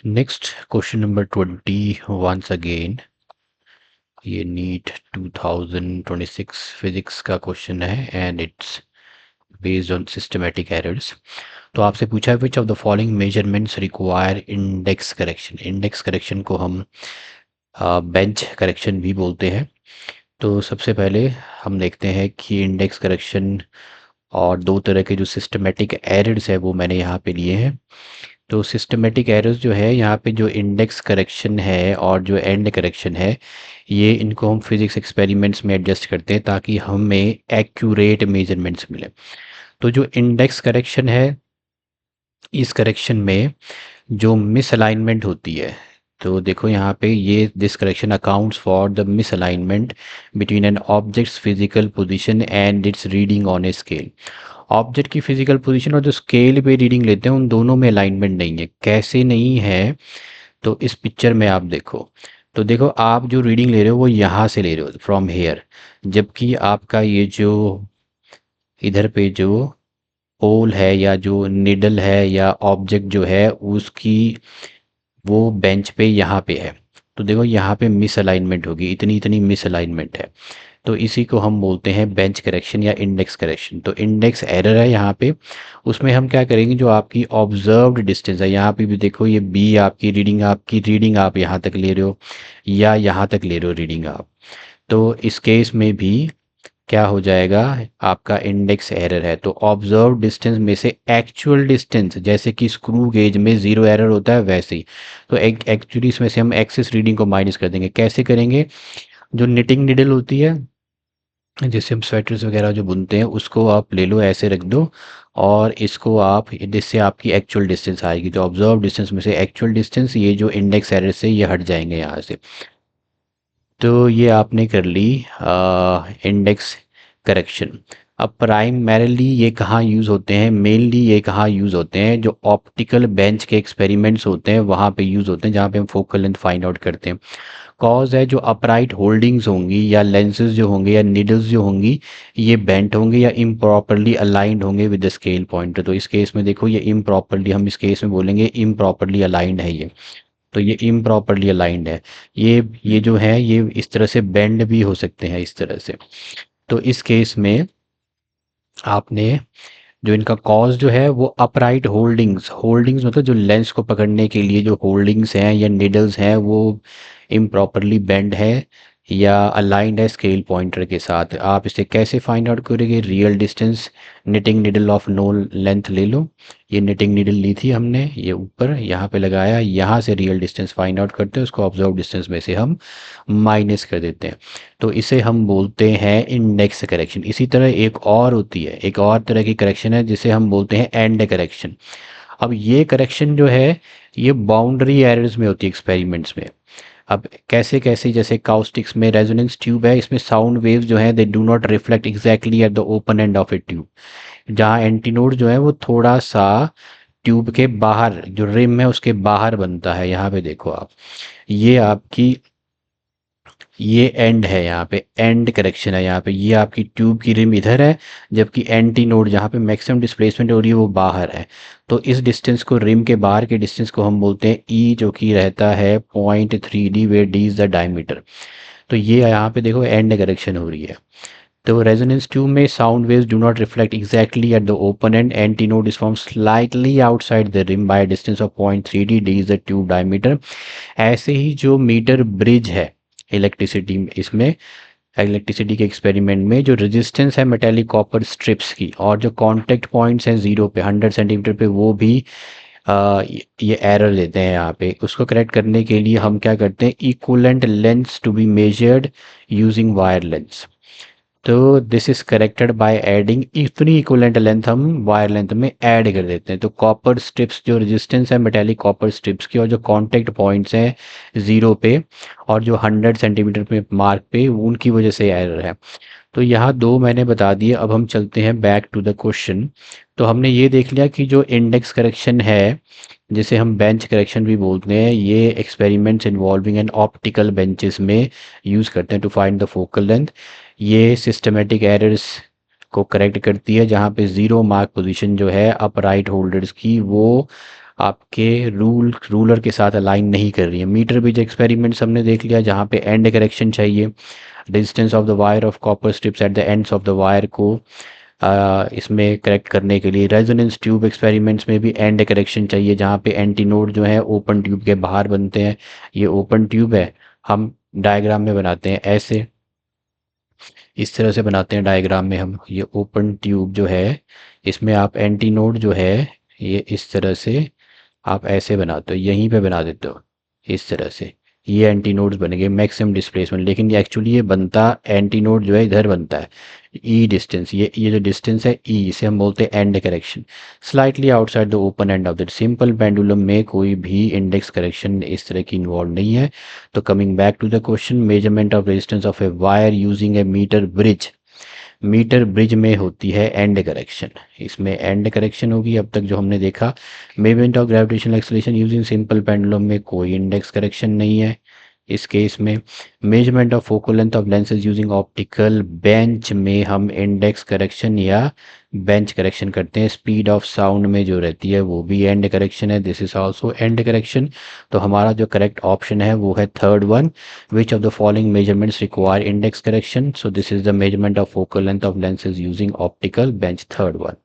Next question number 20 once again. ये NEET 2026 physics का question है and it's based on systematic errors. तो आपसे पूछा है which of the following measurements require index correction. Index correction को हम बेंच करेक्शन भी बोलते हैं। तो सबसे पहले हम देखते हैं कि इंडेक्स करेक्शन और दो तरह के जो सिस्टमेटिक एरर्स है वो मैंने यहाँ पे लिए हैं। तो सिस्टमेटिक एरर्स जो है यहाँ पे जो इंडेक्स करेक्शन है और जो एंड करेक्शन है, ये इनको हम फिजिक्स एक्सपेरिमेंट्स में एडजस्ट करते हैं ताकि हमें एक्यूरेट मेजरमेंट्स मिले। तो जो इंडेक्स करेक्शन है, इस करेक्शन में जो मिसअलाइनमेंट होती है, तो देखो यहाँ पे ये this correction accounts for the misalignment between an object's physical position and its reading on a scale. Object की फिजिकल पोजीशन और जो स्केल पे रीडिंग लेते हैं उन दोनों में अलाइनमेंट नहीं है। कैसे नहीं है? तो इस पिक्चर में आप देखो, तो देखो आप जो रीडिंग ले रहे हो वो यहाँ से ले रहे हो फ्रॉम हेयर, जबकि आपका ये जो इधर पे जो पोल है या जो निडल है या ऑब्जेक्ट जो है उसकी वो बेंच पे यहाँ पे है। तो देखो यहाँ पे मिस अलाइनमेंट होगी, इतनी इतनी मिस अलाइनमेंट है। तो इसी को हम बोलते हैं बेंच करेक्शन या इंडेक्स करेक्शन। तो इंडेक्स एरर है यहाँ पे, उसमें हम क्या करेंगे, जो आपकी ऑब्जर्व्ड डिस्टेंस है, यहाँ पे भी देखो ये बी आपकी रीडिंग आप यहाँ तक ले रहे हो या यहाँ तक ले रहे हो रीडिंग आप, तो इस केस में भी क्या हो जाएगा, आपका इंडेक्स एरर है। तो ऑब्जर्व डिस्टेंस में से एक्चुअल डिस्टेंस, जैसे कि स्क्रू गेज में जीरो एरर होता है वैसे ही, तो एक्चुअली इसमें से हम एक्सेस रीडिंग को माइनस कर देंगे। कैसे करेंगे? जो निटिंग निडल होती है, जैसे हम स्वेटर्स वगैरह जो बुनते हैं, उसको आप ले लो, ऐसे रख दो और इसको आप, जिससे आपकी एक्चुअल डिस्टेंस आएगी। तो ऑब्जर्व डिस्टेंस में से एक्चुअल डिस्टेंस, ये जो इंडेक्स एरर से ये हट जाएंगे यहाँ से। तो ये आपने कर ली इंडेक्स करेक्शन। अब प्राइमरीली ये कहाँ यूज़ होते हैं, मेनली ये कहाँ यूज़ होते हैं, जो ऑप्टिकल बेंच के एक्सपेरिमेंट्स होते हैं वहाँ पे यूज़ होते हैं, जहाँ पे हम फोकल लेंथ फाइंड आउट करते हैं। कॉज है जो अपराइट होल्डिंग्स होंगी या लेंसेज जो होंगे या नीडल्स जो होंगी, ये बेंट होंगे या इम्प्रॉपरली अलाइंड होंगे विद द स्केल पॉइंटर। तो इस केस में देखो ये इम्प्रॉपरली, हम इस केस में बोलेंगे इम्प्रॉपरली अलाइंड है ये। तो ये इम्प्रॉपरली अलाइंड है। ये जो है ये इस तरह से बेंड भी हो सकते हैं इस तरह से। तो इस केस में आपने जो इनका कॉज जो है वो अपराइट होल्डिंग्स, होल्डिंग्स मतलब जो लेंस को पकड़ने के लिए जो होल्डिंग्स हैं या निडल्स हैं वो इम्प्रॉपरली बेंड है या अलाइंड है स्केल पॉइंटर के साथ। आप इसे कैसे फाइंड आउट करोगे? Real distance knitting needle of known length ले लो, ये निटिंग निडल ली थी हमने, ये ऊपर यहाँ पे लगाया, यहाँ से रियल डिस्टेंस फाइंड आउट करते हैं, उसको ऑब्जर्व डिस्टेंस में से हम माइनस कर देते हैं। तो इसे हम बोलते हैं इंडेक्स करेक्शन। इसी तरह एक और होती है, एक और तरह की करेक्शन है जिसे हम बोलते हैं एंड करेक्शन। अब ये करेक्शन जो है ये बाउंड्री एरर्स में होती है एक्सपेरिमेंट्स में। अब कैसे कैसे, जैसे काउस्टिक्स में रेजोनेंस ट्यूब है, इसमें साउंड वेव्स जो है they do not reflect exactly at the open end of A tube. जहाँ एंटीनोड जो है वो थोड़ा सा ट्यूब के बाहर, जो रिम है उसके बाहर बनता है। यहाँ पे देखो आप, ये आपकी ये एंड है, यहाँ पे एंड करेक्शन है। यहाँ पे ये आपकी ट्यूब की रिम इधर है, जबकि एंटी नोड जहाँ पे मैक्सिमम डिस्प्लेसमेंट हो रही है वो बाहर है। तो इस डिस्टेंस को, रिम के बाहर के डिस्टेंस को हम बोलते हैं ई, जो कि रहता है 0.3D, where D is the diameter. तो ये यहाँ पे देखो एंड करेक्शन हो रही है। तो रेजोनेंस ट्यूब में sound waves do not reflect exactly at the open end, antinode is form slightly outside the rim by distance of 0.3D, D is the tube diameter. ऐसे ही जो metre bridge है electricity, इसमें electricity के experiment में जो resistance है metallic copper strips की और जो कांटेक्ट पॉइंट्स हैं 0 पे 100 सेंटीमीटर पे, वो भी ये एरर देते हैं यहाँ पे। उसको करेक्ट करने के लिए हम क्या करते हैं, equivalent length to be measured using wire length. तो this is corrected by adding, इतनी इक्वलेंट लेंथ हम वायर लेंथ में ऐड कर देते हैं। तो कॉपर स्ट्रिप्स, जो रेजिस्टेंस है मेटेलिक कॉपर स्ट्रिप्स की और जो कांटेक्ट पॉइंट्स हैं 0 पे और जो 100 सेंटीमीटर पे मार्क पे, उनकी वजह से एरर है। तो यहाँ दो मैंने बता दिए। अब हम चलते हैं बैक टू द क्वेश्चन। तो हमने ये देख लिया कि जो इंडेक्स करेक्शन है, जिसे हम बेंच करेक्शन भी बोलते हैं, ये experiments involving an optical benches में यूज़ करते हैं to find the focal length. ये सिस्टमेटिक एरर्स को करेक्ट करती है, जहाँ पे ज़ीरो मार्क पोजीशन जो है अपराइट होल्डर्स की, वो आपके रूलर के साथ अलाइन नहीं कर रही है। मीटर ब्रिज एक्सपेरिमेंट्स हमने देख लिया जहाँ पे एंड करेक्शन चाहिए, distance of the wire of copper strips at the ends of the wire को इसमें करेक्ट करने के लिए। रेजोनेंस ट्यूब एक्सपेरिमेंट्स में भी एंड करेक्शन चाहिए जहाँ पे एंटीनोड जो है ओपन ट्यूब के बाहर बनते हैं। ये ओपन ट्यूब है, हम डायग्राम में बनाते हैं ऐसे, इस तरह से बनाते हैं डायग्राम में हम। ये ओपन ट्यूब जो है इसमें आप एंटीनोड जो है ये इस तरह से आप ऐसे बनाते हो, यहीं पे बना देते हो इस तरह से। ये एंटी नोड्स बन गए मैक्सिमम डिस्प्लेसमेंट, लेकिन ये एक्चुअली ये बनता एंटी नोड जो है इधर बनता है ई डिस्टेंस, ये जो डिस्टेंस है ई, इसे हम बोलते हैं and correction, slightly outside the open end of the simple pendulum में कोई भी इंडेक्स करेक्शन इस तरह की इन्वॉल्व नहीं है। तो coming back to the question, measurement of resistance of a wire using a meter bridge. Meter bridge में होती है एंड करेक्शन, इसमें एंड करेक्शन होगी। अब तक जो हमने देखा, measurement of gravitational acceleration using simple pendulum में कोई इंडेक्स करेक्शन नहीं है इस केस में। Measurement of focal length of lenses using optical bench में हम इंडेक्स करेक्शन या बेंच करेक्शन करते हैं। स्पीड ऑफ साउंड में जो रहती है वो भी एंड करेक्शन है, this is also and correction. तो हमारा जो करेक्ट ऑप्शन है वो है third one, which of the following measurements require index correction? So this is the measurement of focal length of lenses using optical bench, third one.